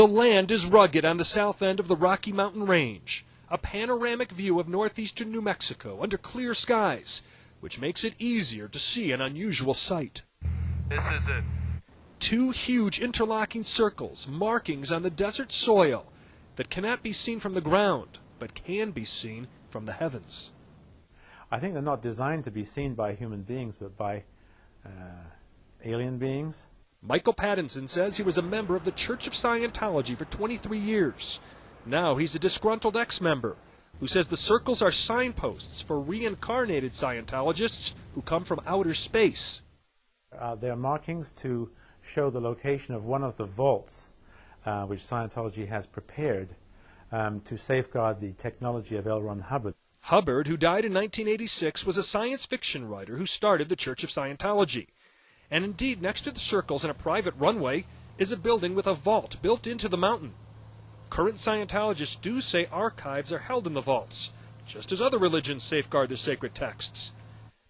The land is rugged on the south end of the Rocky Mountain Range, a panoramic view of northeastern New Mexico under clear skies, which makes it easier to see an unusual sight. This is it. Two huge interlocking circles, markings on the desert soil that cannot be seen from the ground, but can be seen from the heavens. I think they're not designed to be seen by human beings, but by alien beings. Michael Pattinson says he was a member of the Church of Scientology for 23 years. Now he's a disgruntled ex-member who says the circles are signposts for reincarnated Scientologists who come from outer space. They are markings to show the location of one of the vaults which Scientology has prepared to safeguard the technology of L. Ron Hubbard. Hubbard, who died in 1986, was a science fiction writer who started the Church of Scientology. And indeed, next to the circles in a private runway is a building with a vault built into the mountain. Current Scientologists do say archives are held in the vaults, just as other religions safeguard their sacred texts.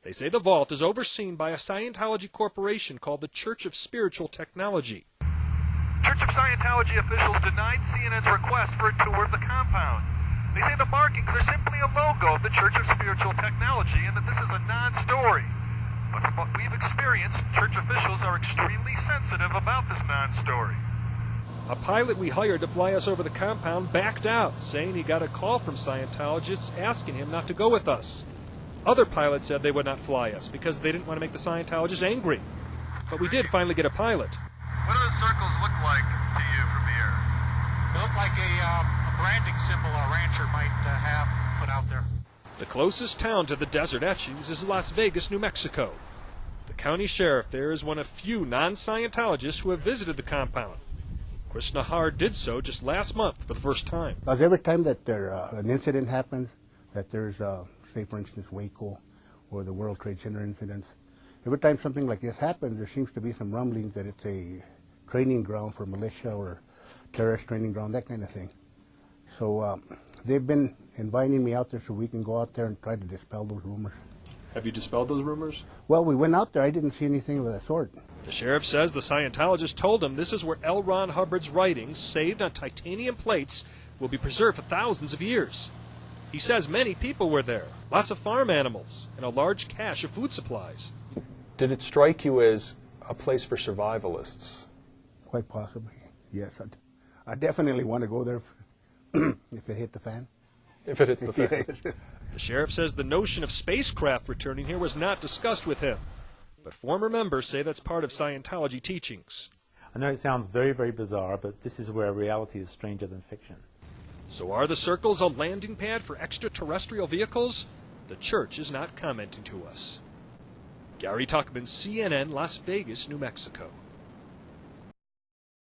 They say the vault is overseen by a Scientology corporation called the Church of Spiritual Technology. Church of Scientology officials denied CNN's request for a tour of the compound. They say the markings are simply a logo of the Church of Spiritual Technology and that this is a non-story. But from what we've experienced, church officials are extremely sensitive about this non-story. A pilot we hired to fly us over the compound backed out, saying he got a call from Scientologists asking him not to go with us. Other pilots said they would not fly us because they didn't want to make the Scientologists angry. But we did finally get a pilot. What do the circles look like to you from here? They look like a branding symbol a rancher might have put out there. The closest town to the desert etchings is Las Vegas, New Mexico. The county sheriff there is one of few non-Scientologists who have visited the compound. Chris Nahar did so just last month for the first time. Every time that an incident happens, that there's, say for instance, Waco or the World Trade Center incidents, every time something like this happens, there seems to be some rumblings that it's a training ground for militia or terrorist training ground, that kind of thing. So they've been inviting me out there so we can go out there and try to dispel those rumors. Have you dispelled those rumors? Well, we went out there. I didn't see anything of that sort. The sheriff says the Scientologist told him this is where L. Ron Hubbard's writings, saved on titanium plates, will be preserved for thousands of years. He says many people were there, lots of farm animals, and a large cache of food supplies. Did it strike you as a place for survivalists? Quite possibly, yes. I definitely want to go there if it hit the fan. If it hits the fan. The sheriff says the notion of spacecraft returning here was not discussed with him, but former members say that's part of Scientology teachings. I know it sounds very, very bizarre, but this is where reality is stranger than fiction. So are the circles a landing pad for extraterrestrial vehicles? The church is not commenting to us. Gary Tuckman, CNN, Las Vegas, New Mexico.